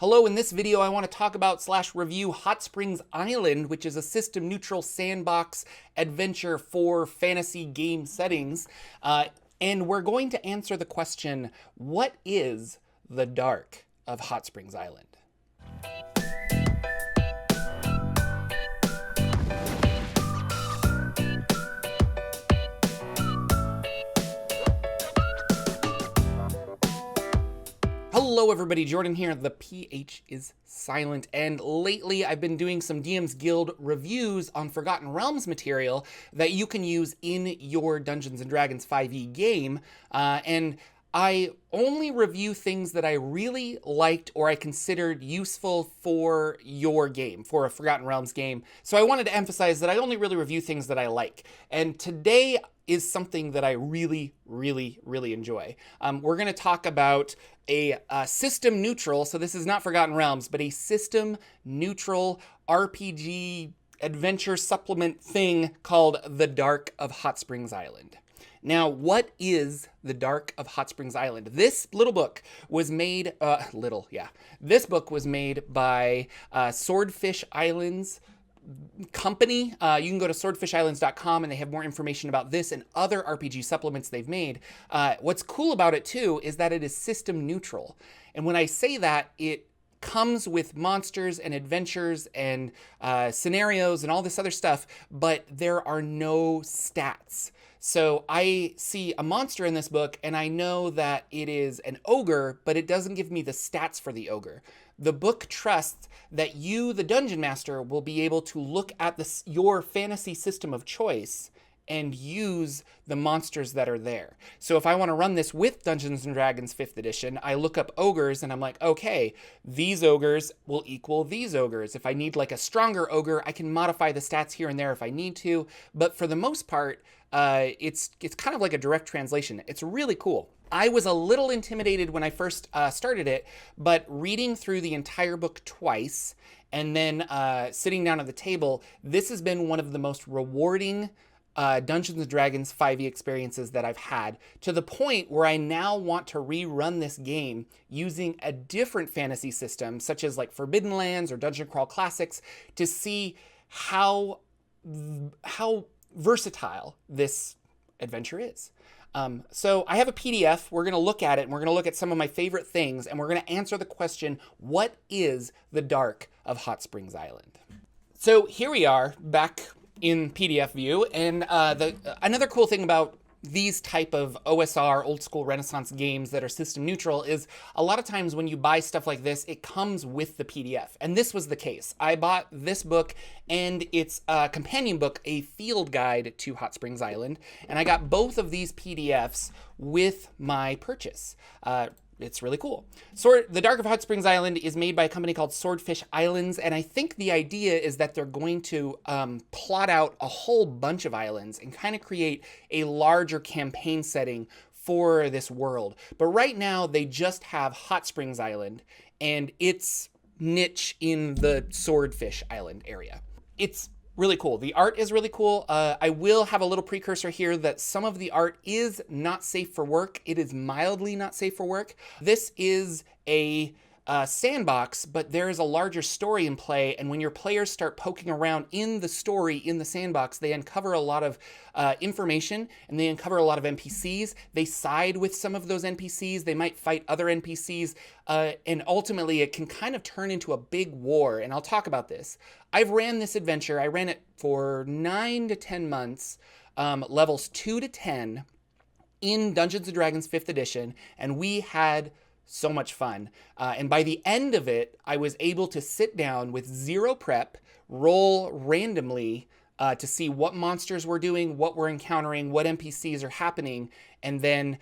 Hello, in this video I want to talk about / review Hot Springs Island, which is a system-neutral sandbox adventure for fantasy game settings. And we're going to answer the question, what is the dark of Hot Springs Island? Hello everybody, Jordan here. The PH is silent, and lately I've been doing some DM's Guild reviews on Forgotten Realms material that you can use in your Dungeons & Dragons 5e game, and I only review things that I really liked or I considered useful for your game, for a Forgotten Realms game. So I wanted to emphasize that I only really review things that I like. And today is something that I really enjoy. We're going to talk about a system neutral, so this is not Forgotten Realms, but a system neutral RPG adventure supplement thing called The Dark of Hot Springs Island. Now, what is The Dark of Hot Springs Island? This little book was made, this book was made by Swordfish Islands company. You can go to swordfishislands.com and they have more information about this and other RPG supplements they've made. What's cool about it too is that it is system neutral. And when I say that, it comes with monsters and adventures and scenarios and all this other stuff, but there are no stats. So I see a monster in this book and I know that it is an ogre, but it doesn't give me the stats for the ogre. The book trusts that you, the dungeon master, will be able to look at your fantasy system of choice and use the monsters that are there. So if I want to run this with Dungeons & Dragons 5th edition, I look up ogres and I'm like, okay, these ogres will equal these ogres. If I need like a stronger ogre, I can modify the stats here and there if I need to. But for the most part, it's kind of like a direct translation. It's really cool. I was a little intimidated when I first started it, but reading through the entire book twice and then sitting down at the table, this has been one of the most rewarding Dungeons & Dragons 5e experiences that I've had, to the point where I now want to rerun this game using a different fantasy system, such as like Forbidden Lands or Dungeon Crawl Classics, to see how versatile this adventure is. So I have a PDF. We're going to look at it, and we're going to look at some of my favorite things, and we're going to answer the question, what is the dark of Hot Springs Island? So here we are back in PDF view, and another cool thing about these type of OSR, old school Renaissance games that are system neutral, is a lot of times when you buy stuff like this, it comes with the PDF. And this was the case. I bought this book and its companion book, a field guide to Hot Springs Island. And I got both of these PDFs with my purchase. It's really cool. The Dark of Hot Springs Island is made by a company called Swordfish Islands, and I think the idea is that they're going to plot out a whole bunch of islands and kind of create a larger campaign setting for this world. But right now, they just have Hot Springs Island and its niche in the Swordfish Island area. It's really cool. The art is really cool. I will have a little precursor here that some of the art is not safe for work. It is mildly not safe for work. This is a sandbox, but there is a larger story in play, and when your players start poking around in the story in the sandbox, they uncover a lot of information, and they uncover a lot of NPCs. They side with some of those NPCs. They might fight other NPCs, and ultimately it can kind of turn into a big war, and I'll talk about this. I've ran this adventure. I ran it for 9 to 10 months, levels 2 to 10 in Dungeons & Dragons 5th edition, and we had so much fun. And by the end of it, I was able to sit down with zero prep, roll randomly to see what monsters we're doing, what we're encountering, what NPCs are happening, and then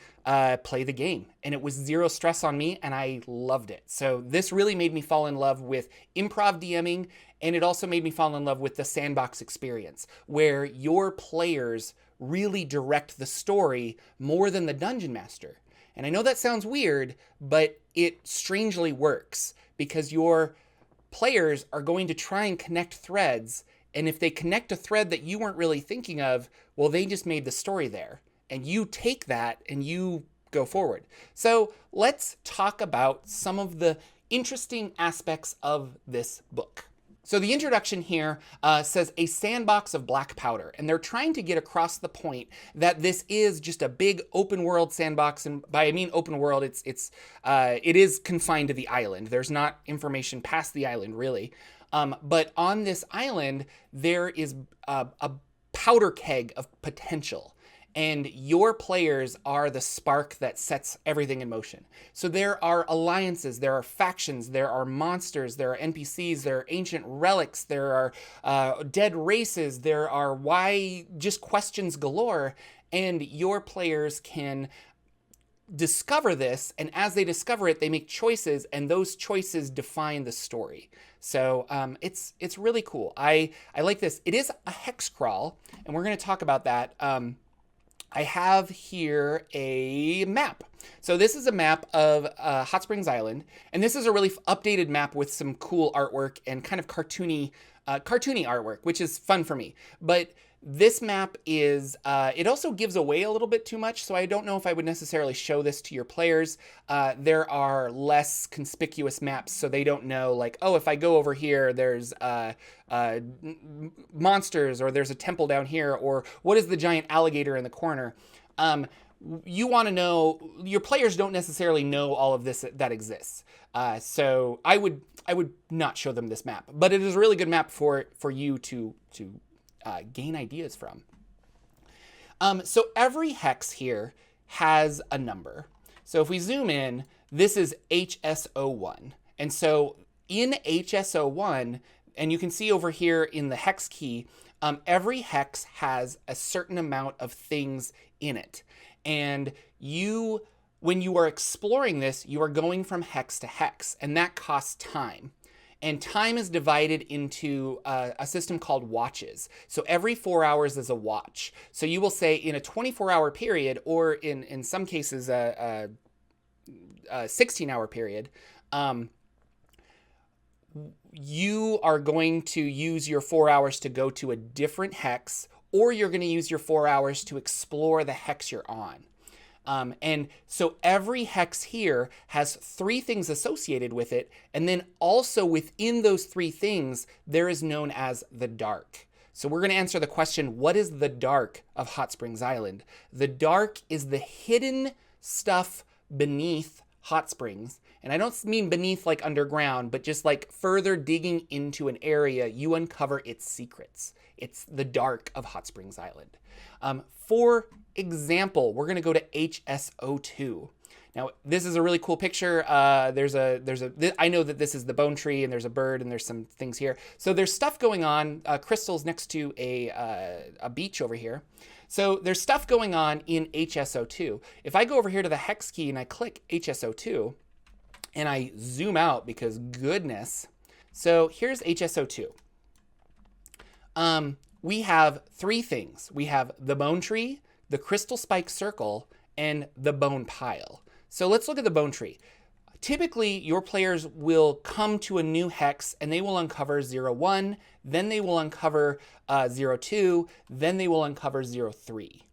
play the game. And it was zero stress on me, and I loved it. So this really made me fall in love with improv DMing, and it also made me fall in love with the sandbox experience, where your players really direct the story more than the dungeon master. And I know that sounds weird, but it strangely works because your players are going to try and connect threads. And if they connect a thread that you weren't really thinking of, well, they just made the story there. And you take that and you go forward. So let's talk about some of the interesting aspects of this book. So the introduction here says a sandbox of black powder, and they're trying to get across the point that this is just a big open world sandbox, and by I mean open world, it is confined to the island. There's not information past the island really, but on this island there is a powder keg of potential. And your players are the spark that sets everything in motion. So there are alliances, there are factions, there are monsters, there are NPCs, there are ancient relics, there are dead races, there are why just questions galore, and your players can discover this, and as they discover it, they make choices, and those choices define the story. So it's really cool. I like this. It is a hex crawl, and we're going to talk about that. I have here a map. So this is a map of Hot Springs Island, and this is a really updated map with some cool artwork and kind of cartoony artwork, which is fun for me. But this map is, it also gives away a little bit too much, so I don't know if I would necessarily show this to your players. There are less conspicuous maps, so they don't know, like, oh, if I go over here, there's monsters, or there's a temple down here, or what is the giant alligator in the corner? You want to know, your players don't necessarily know all of this that exists. So I would not show them this map, but it is a really good map for you to gain ideas from. So every hex here has a number. So if we zoom in, this is HSO1. And so in HSO1, and you can see over here in the hex key, every hex has a certain amount of things in it. And when you are exploring this, you are going from hex to hex, and that costs time. And time is divided into a system called watches. So every 4 hours is a watch. So you will say in a 24-hour period, or in some cases a 16-hour period, you are going to use your 4 hours to go to a different hex, or you're going to use your 4 hours to explore the hex you're on. And so every hex here has 3 things associated with it, and then also within those 3 things, there is known as the dark. So we're going to answer the question, what is the dark of Hot Springs Island? The dark is the hidden stuff beneath Hot Springs. And I don't mean beneath like underground, but just like further digging into an area, you uncover its secrets. It's the dark of Hot Springs Island. For example, we're going to go to HSO2. Now, this is a really cool picture. I know that this is the bone tree, and there's a bird, and there's some things here. So there's stuff going on, crystals next to a beach over here. So there's stuff going on in HSO2. If I go over here to the hex key and I click HSO2, and I zoom out because goodness. So here's HSO2. We have 3 things. We have the bone tree, the crystal spike circle, and the bone pile. So let's look at the bone tree. Typically, your players will come to a new hex and they will uncover 01, then they will uncover 02, then they will uncover 03.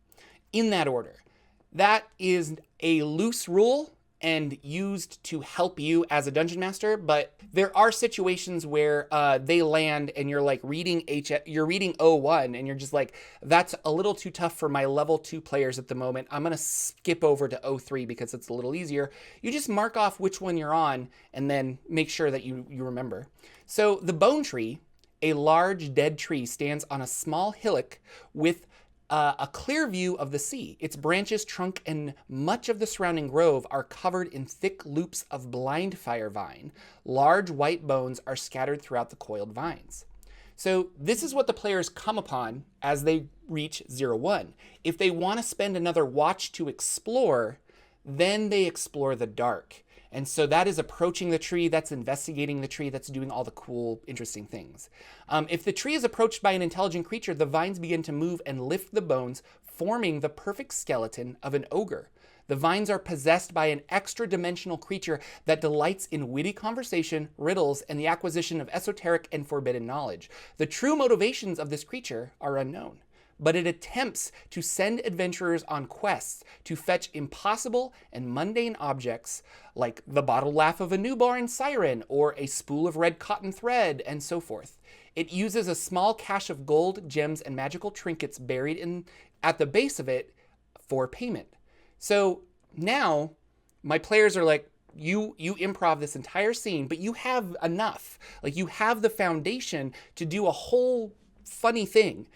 In that order. That is a loose rule and used to help you as a dungeon master, but there are situations where they land and you're like you're reading 01 and you're just like, that's a little too tough for my level 2 players at the moment. I'm gonna skip over to 03 because it's a little easier. You just mark off which one you're on and then make sure that you remember. So the bone tree, a large dead tree, stands on a small hillock with a clear view of the sea. Its branches, trunk, and much of the surrounding grove are covered in thick loops of blind fire vine. Large white bones are scattered throughout the coiled vines. So this is what the players come upon as they reach 01. If they want to spend another watch to explore, then they explore the dark. And so that is approaching the tree, that's investigating the tree, that's doing all the cool, interesting things. If the tree is approached by an intelligent creature, the vines begin to move and lift the bones, forming the perfect skeleton of an ogre. The vines are possessed by an extra-dimensional creature that delights in witty conversation, riddles, and the acquisition of esoteric and forbidden knowledge. The true motivations of this creature are unknown, but it attempts to send adventurers on quests to fetch impossible and mundane objects like the bottled laugh of a newborn siren or a spool of red cotton thread, and so forth. It uses a small cache of gold, gems, and magical trinkets buried at the base of it for payment. So now my players are like, you improv this entire scene, but you have enough. Like, you have the foundation to do a whole funny thing.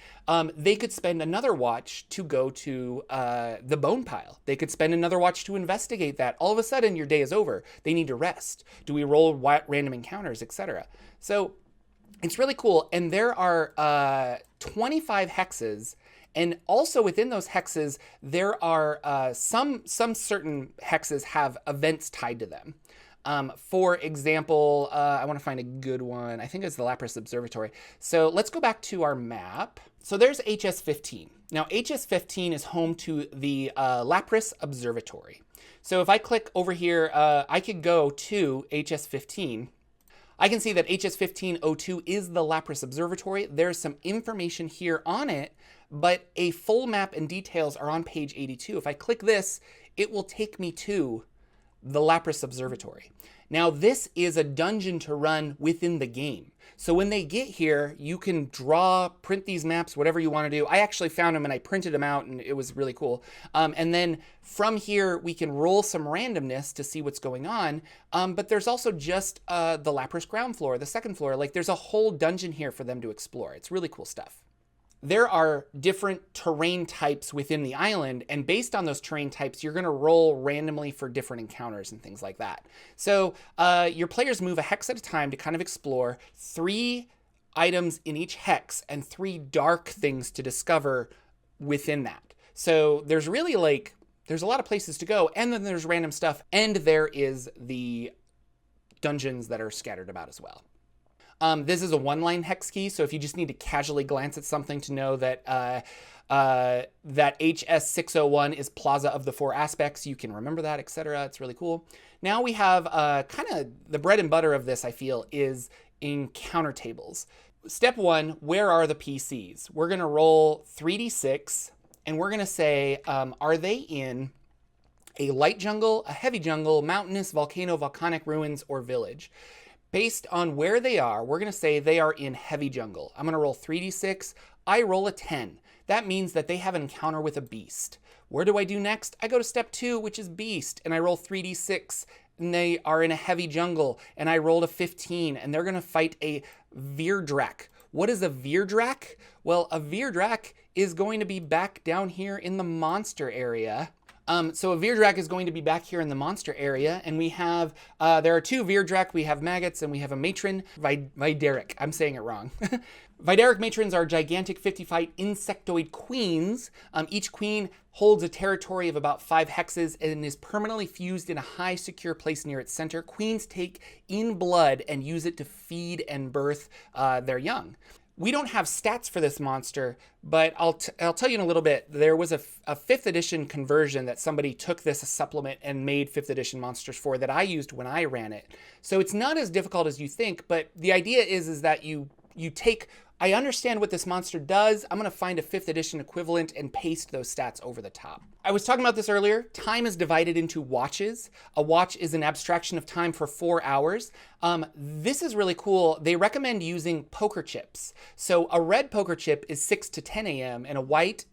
They could spend another watch to go to the bone pile. They could spend another watch to investigate that. All of a sudden, your day is over. They need to rest. Do we roll random encounters, etc.? So it's really cool. And there are 25 hexes. And also within those hexes, there are some certain hexes have events tied to them. For example, I want to find a good one. I think it's the Lapras Observatory. So let's go back to our map. So there's HS15. Now HS15 is home to the Lapras Observatory. So if I click over here, I could go to HS15. I can see that HS1502 is the Lapras Observatory. There's some information here on it, but a full map and details are on page 82. If I click this, it will take me to the Lapras Observatory. Now, this is a dungeon to run within the game. So when they get here, you can print these maps, whatever you want to do. I actually found them and I printed them out, and it was really cool. And then from here, we can roll some randomness to see what's going on. But there's also just the Lapras ground floor, the second floor. Like, there's a whole dungeon here for them to explore. It's really cool stuff. There are different terrain types within the island, and based on those terrain types, you're going to roll randomly for different encounters and things like that. So your players move a hex at a time to kind of explore 3 items in each hex and 3 dark things to discover within that. So there's really there's a lot of places to go, and then there's random stuff, and there is the dungeons that are scattered about as well. This is a 1-line hex key, so if you just need to casually glance at something to know that that HS601 is Plaza of the 4 Aspects, you can remember that, etc. It's really cool. Now we have kind of the bread and butter of this, I feel, is encounter tables. Step 1, where are the PCs? We're going to roll 3d6, and we're going to say, are they in a light jungle, a heavy jungle, mountainous, volcano, volcanic ruins, or village? Based on where they are, we're going to say they are in heavy jungle. I'm going to roll 3d6. I roll a 10. That means that they have an encounter with a beast. Where do I do next? I go to step 2, which is beast, and I roll 3d6. And they are in a heavy jungle, and I rolled a 15, and they're going to fight a Veerdrak. What is a Veerdrak? Well, a Veerdrak is going to be back down here in the monster area. So a Veerdrak is going to be back here in the monster area, and we have, there are 2 Veerdrak. We have maggots, and we have a matron, Videric. I'm saying it wrong. Videric matrons are gigantic 50-fight insectoid queens. Each queen holds a territory of about 5 hexes and is permanently fused in a high, secure place near its center. Queens take in blood and use it to feed and birth their young. We don't have stats for this monster, but I'll tell you in a little bit. There was a 5th edition conversion that somebody took this supplement and made 5th edition monsters for that I used when I ran it. So it's not as difficult as you think, but the idea is that you take, I understand what this monster does. I'm going to find a 5th edition equivalent and paste those stats over the top. I was talking about this earlier. Time is divided into watches. A watch is an abstraction of time for 4 hours. This is really cool. They recommend using poker chips. So a red poker chip is 6 to 10 a.m. and a white,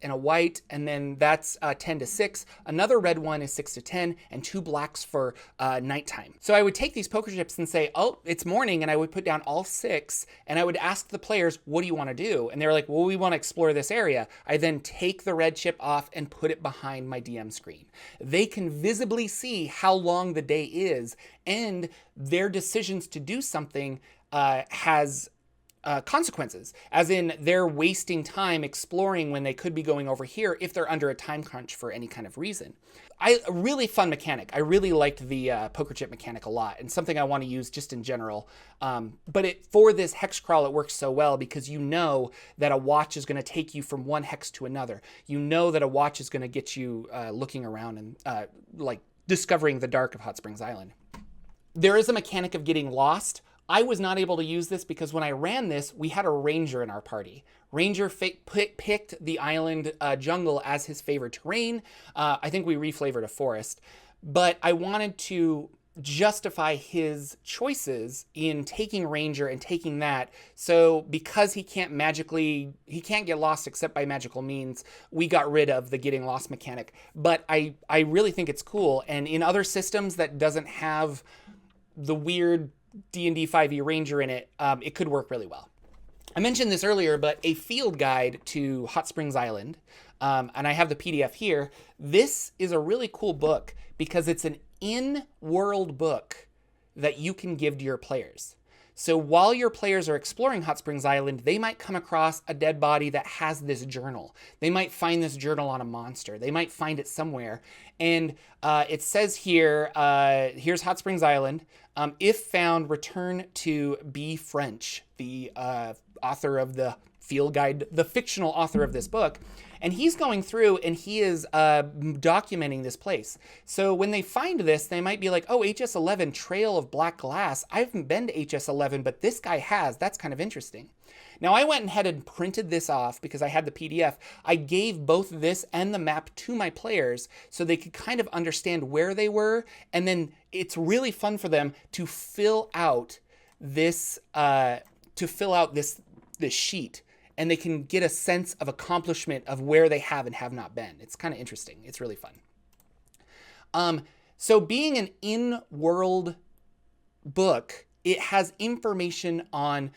and then that's 10 to 6. Another red one is 6 to 10 and 2 blacks for nighttime. So I would take these poker chips and say, oh, it's morning, and I would put down all 6, and I would ask the players, what do you want to do? And they're like, well, we want to explore this area. I then take the red chip off and put it behind my DM screen. They can visibly see how long the day is, and their decisions to do something has consequences, as in they're wasting time exploring when they could be going over here if they're under a time crunch for any kind of reason. A really fun mechanic. I really liked the poker chip mechanic a lot, and something I want to use just in general. But for this hex crawl, it works so well because you know that a watch is going to take you from one hex to another. You know that a watch is going to get you looking around and like discovering the dark of Hot Springs Island. There is a mechanic of getting lost. I was not able to use this because when I ran this, we had a ranger in our party. Ranger picked the island jungle as his favorite terrain. I think we reflavored a forest. But I wanted to justify his choices in taking ranger and taking that. So because he can't get lost except by magical means, we got rid of the getting lost mechanic. But I really think it's cool. And in other systems that doesn't have the weird D&D 5e ranger in it, it could work really well. I mentioned this earlier, but a field guide to Hot Springs Island, and I have the PDF here. This is a really cool book because it's an in-world book that you can give to your players. So while your players are exploring Hot Springs Island, they might come across a dead body that has this journal. They might find this journal on a monster. They might find it somewhere. And it says here, here's Hot Springs Island. If found, return to B. French, the author of the field guide, the fictional author of this book. And he's going through and he is documenting this place. So when they find this, they might be like, oh, HS11, Trail of Black Glass. I haven't been to HS11, but this guy has. That's kind of interesting. Now, I went ahead and printed this off because I had the PDF. I gave both this and the map to my players so they could kind of understand where they were. And then it's really fun for them to fill out this, this sheet. And they can get a sense of accomplishment of where they have and have not been. It's kind of interesting. It's really fun. So being an in-world book, it has information on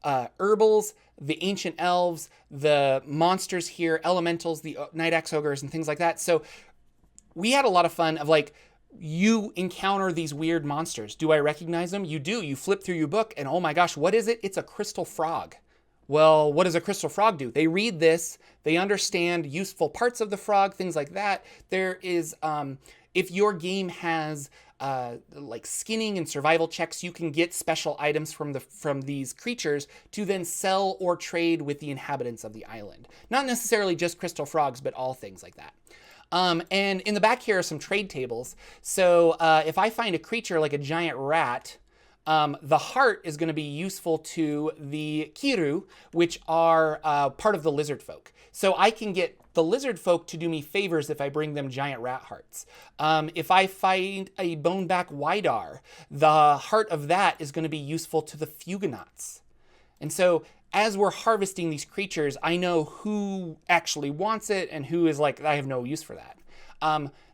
herbals, the ancient elves, the monsters here, elementals, the night axe ogres, and things like that. So we had a lot of fun of like, you encounter these weird monsters. Do I recognize them? You do. You flip through your book and oh my gosh, what is it? It's a crystal frog. Well, what does a crystal frog do? They read this, they understand useful parts of the frog, things like that. There is, if your game has like skinning and survival checks, you can get special items from these creatures to then sell or trade with the inhabitants of the island. Not necessarily just crystal frogs, but all things like that. And in the back here are some trade tables. So if I find a creature like a giant rat, the heart is going to be useful to the Kiru, which are part of the lizard folk. So I can get the lizard folk to do me favors if I bring them giant rat hearts. If I find a boneback Wydar, the heart of that is going to be useful to the Fugonauts. And so as we're harvesting these creatures, I know who actually wants it and who is like, I have no use for that.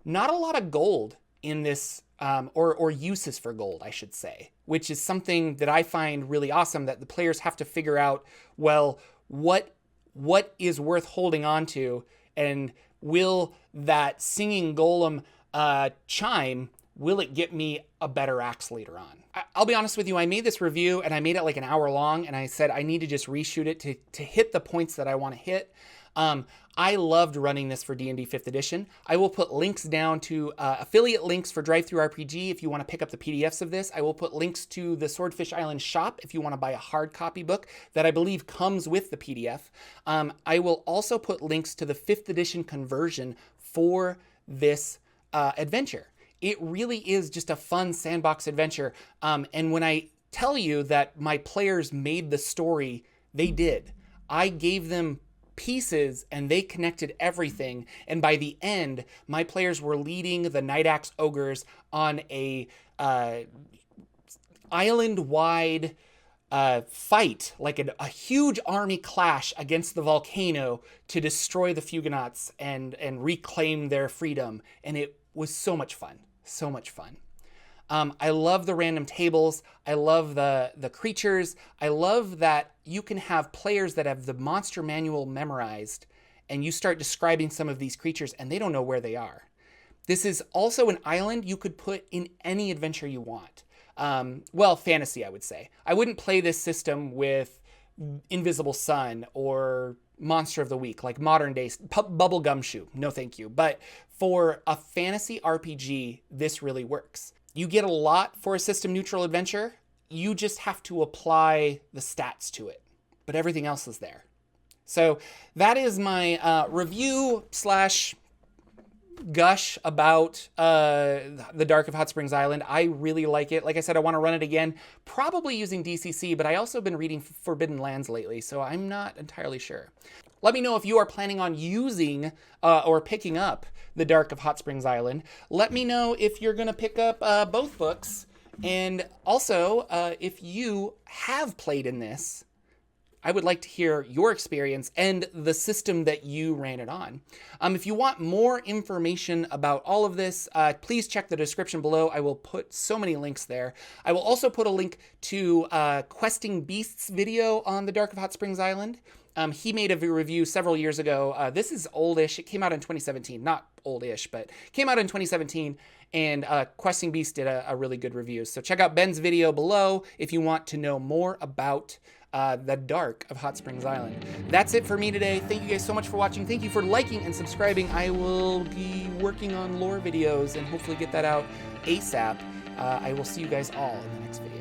Not a lot of gold in this, or uses for gold, I should say, which is something that I find really awesome, that the players have to figure out, well, what is worth holding on to, and will that singing golem chime, will it get me a better axe later on? I'll be honest with you, I made this review and I made it like an hour long, and I said I need to just reshoot it to hit the points that I want to hit. I loved running this for D&D 5th edition. I will put links down to affiliate links for Drive-Thru-RPG if you want to pick up the PDFs of this. I will put links to the Swordfish Island shop if you want to buy a hard copy book that I believe comes with the PDF. I will also put links to the 5th edition conversion for this adventure. It really is just a fun sandbox adventure. And when I tell you that my players made the story, they did. I gave them pieces and they connected everything, and by the end my players were leading the night axe ogres on a island-wide fight, like a huge army clash against the volcano to destroy the Fugonauts and reclaim their freedom, and it was so much fun. I love the random tables. I love the creatures. I love that you can have players that have the monster manual memorized, and you start describing some of these creatures and they don't know where they are. This is also an island you could put in any adventure you want. Well, fantasy, I would say. I wouldn't play this system with Invisible Sun or Monster of the Week, like modern day Bubblegum Shoe. No, thank you. But for a fantasy RPG, this really works. You get a lot for a system neutral adventure. You just have to apply the stats to it, but everything else is there. So that is my review / gush about the Dark of Hot Springs Island. I really like it. Like I said, I want to run it again, probably using DCC, but I also been reading Forbidden Lands lately, so I'm not entirely sure. Let me know if you are planning on using or picking up the Dark of Hot Springs Island. Let me know if you're going to pick up both books. And also, if you have played in this, I would like to hear your experience and the system that you ran it on. If you want more information about all of this, please check the description below. I will put so many links there. I will also put a link to Questing Beasts video on the Dark of Hot Springs Island. He made a review several years ago. This is oldish. It came out in 2017. Not oldish, but came out in 2017. And Questing Beasts did a really good review. So check out Ben's video below if you want to know more about the Dark of Hot Springs Island. That's it for me today. Thank you guys so much for watching. Thank you for liking and subscribing. I will be working on lore videos and hopefully get that out ASAP. I will see you guys all in the next video.